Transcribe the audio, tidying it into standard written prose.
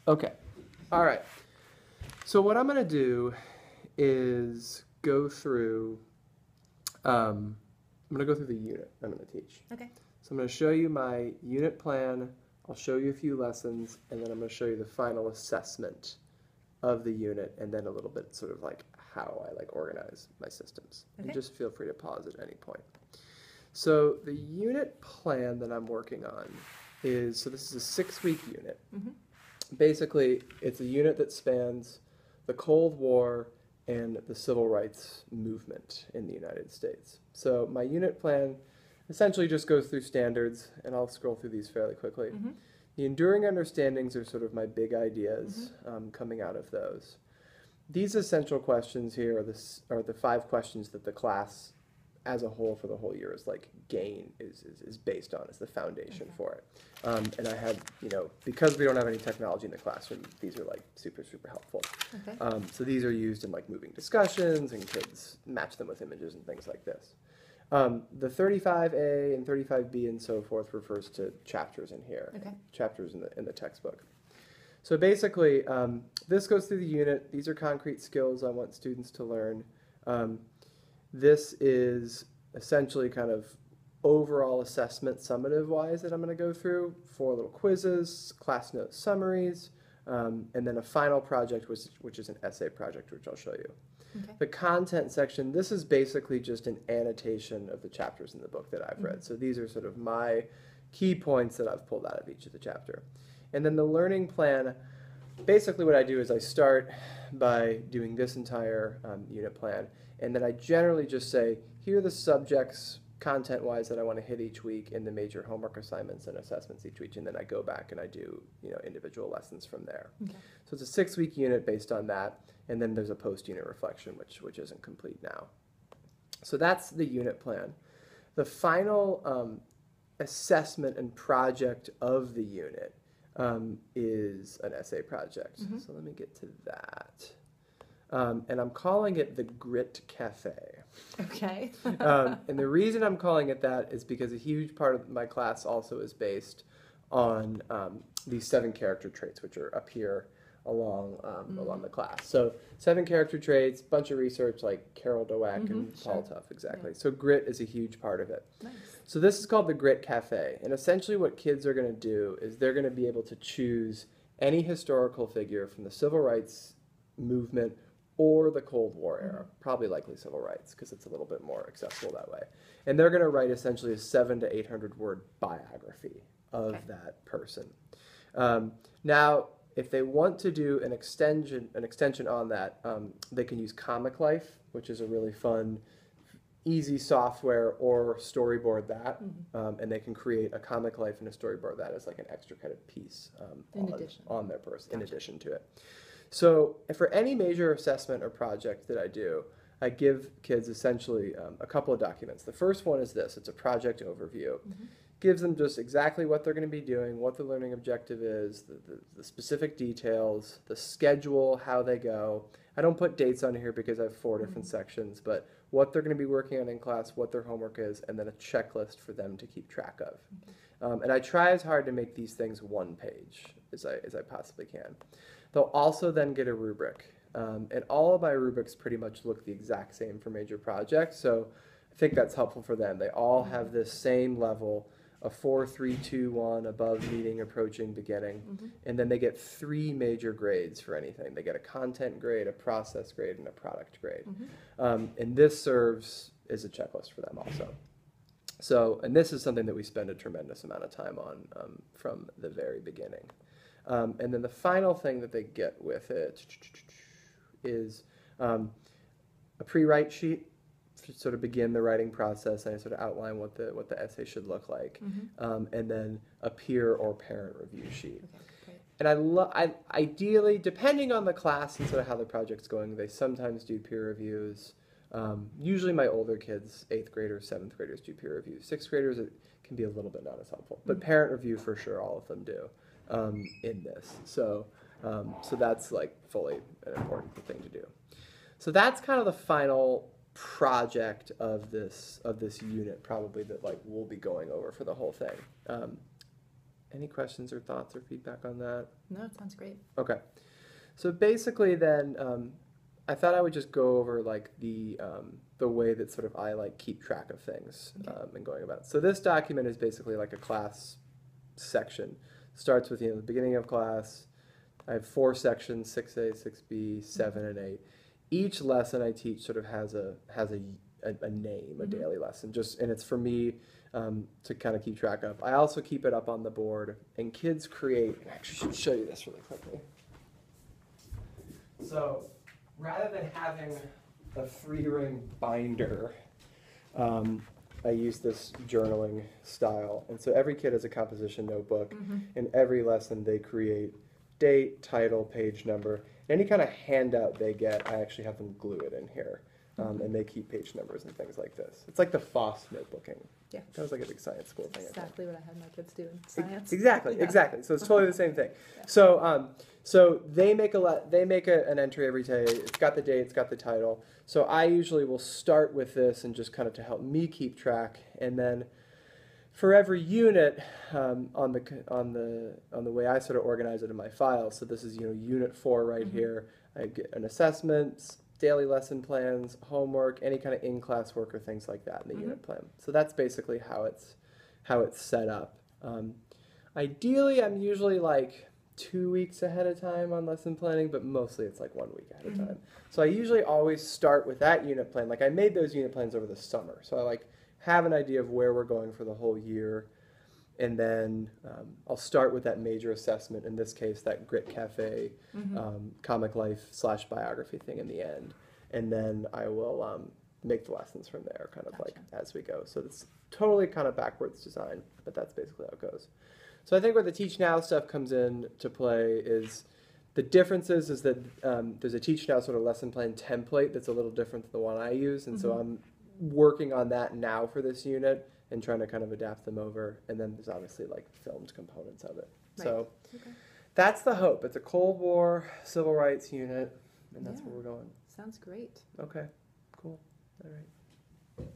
Okay. All right. So what I'm going to do is go through, I'm going to go through the unit I'm going to teach. Okay. So I'm going to show you my unit plan, I'll show you a few lessons, and then I'm going to show you the final assessment of the unit, and then a little bit sort of like how I like organize my systems. Okay. And just feel free to pause at any point. So the unit plan that I'm working on is, so this is a 6-week unit. Mm-hmm. Basically, it's a unit that spans the Cold War and the civil rights movement in the United States. So my unit plan essentially just goes through standards, and I'll scroll through these fairly quickly. Mm-hmm. The enduring understandings are sort of my big ideas coming out of those. These essential questions here are the 5 questions that the class as a whole for the whole year is like is based on, is the foundation for it. And I had, because we don't have any technology in the classroom, these are like super, super helpful. Okay. So these are used in like moving discussions, and kids match them with images and things like this. The 35A and 35B and so forth refers to chapters in here, Okay. chapters in the textbook. So basically, this goes through the unit. These are concrete skills I want students to learn. This is essentially kind of overall assessment summative-wise that I'm going to go through, 4 little quizzes, class note summaries, and then a final project, which is an essay project, which I'll show you. Okay. The content section, this is basically just an annotation of the chapters in the book that I've read. So these are sort of my key points that I've pulled out of each of the chapter. And then the learning plan, basically what I do is I start by doing this entire unit plan, and then I generally just say, here are the subjects content-wise that I want to hit each week, in the major homework assignments and assessments each week, and then I go back and I do individual lessons from there. Okay. So it's a 6-week unit based on that, and then there's a post-unit reflection, which isn't complete now. So that's the unit plan. The final assessment and project of the unit is an essay project. Mm-hmm. So let me get to that. And I'm calling it the Grit Cafe. Okay. And the reason I'm calling it that is because a huge part of my class also is based on these 7 character traits, which are up here along the class. So 7 character traits, bunch of research like Carol Dweck and Paul Tough, exactly. Yeah. So grit is a huge part of it. Nice. So this is called the Grit Cafe, and essentially what kids are going to do is they're going to be able to choose any historical figure from the civil rights movement or the Cold War era, probably likely civil rights because it's a little bit more accessible that way. And they're going to write essentially a 700 to 800 word biography of that person. Now, if they want to do an extension on that, they can use Comic Life, which is a really fun, easy software, or storyboard that, and they can create a Comic Life and a storyboard that as like an extra kind of piece on their person, in addition to it. So for any major assessment or project that I do, I give kids essentially a couple of documents. The first one is this. It's a project overview. Gives them just exactly what they're going to be doing, what the learning objective is, the specific details, the schedule, how they go. I don't put dates on here because I have 4 different sections, but what they're going to be working on in class, what their homework is, and then a checklist for them to keep track of. And I try as hard to make these things 1 page as I possibly can. They'll also then get a rubric. And all of my rubrics pretty much look the exact same for major projects, so I think that's helpful for them. They all have this same level, a 4, 3, 2, 1, above, meeting, approaching, beginning, and then they get 3 major grades for anything. They get a content grade, a process grade, and a product grade. And this serves as a checklist for them also. So, and this is something that we spend a tremendous amount of time on from the very beginning. And then the final thing that they get with it is a pre-write sheet to sort of begin the writing process, and I sort of outline what the essay should look like, and then a peer or parent review sheet. Okay, and I ideally, depending on the class and sort of how the project's going, they sometimes do peer reviews. Usually my older kids, 8th graders, 7th graders, do peer reviews. 6th graders, it can be a little bit not as helpful, but parent review for sure, all of them do in this. So that's like fully an important thing to do. So that's kind of the final project of this unit, probably, that like we'll be going over for the whole thing. Any questions or thoughts or feedback on that? No, it sounds great. Okay. So basically then, I thought I would just go over like the way that sort of I like keep track of things and going about it. So this document is basically like a class section. Starts with, the beginning of class. I have 4 sections, 6A, 6B, 7, and 8. Each lesson I teach sort of has a name, a daily lesson, and it's for me to kind of keep track of. I also keep it up on the board, and kids create. I actually should show you this really quickly. So rather than having a 3-ring binder, I use this journaling style. And so every kid has a composition notebook. In every lesson they create date, title, page number. Any kind of handout they get, I actually have them glue it in here. And they keep page numbers and things like this. It's like the FOSS notebooking. Yeah. That was like a big science school thing. Exactly what I had my kids do in science. Exactly. So it's totally the same thing. Yeah. So they make an entry every day. It's got the date, it's got the title. So I usually will start with this and just kind of to help me keep track, and then for every unit on the way I sort of organize it in my file. So this is unit 4 right here. I get an assessment, daily lesson plans, homework, any kind of in-class work or things like that in the unit plan. So that's basically how it's set up. Ideally, I'm usually like 2 weeks ahead of time on lesson planning, but mostly it's like 1 week ahead of time. So I usually always start with that unit plan. Like I made those unit plans over the summer, so I like have an idea of where we're going for the whole year, and then I'll start with that major assessment, in this case that Grit Cafe comic life / biography thing in the end, and then I will make the lessons from there kind of like as we go. So it's totally kind of backwards design, but that's basically how it goes. So I think where the Teach Now stuff comes in to play is the differences is that there's a Teach Now sort of lesson plan template that's a little different than the one I use, and so I'm working on that now for this unit and trying to kind of adapt them over, and then there's obviously like filmed components of it. Right. So that's the hope. It's a Cold War civil rights unit, and that's where we're going. Sounds great. Okay, cool. All right.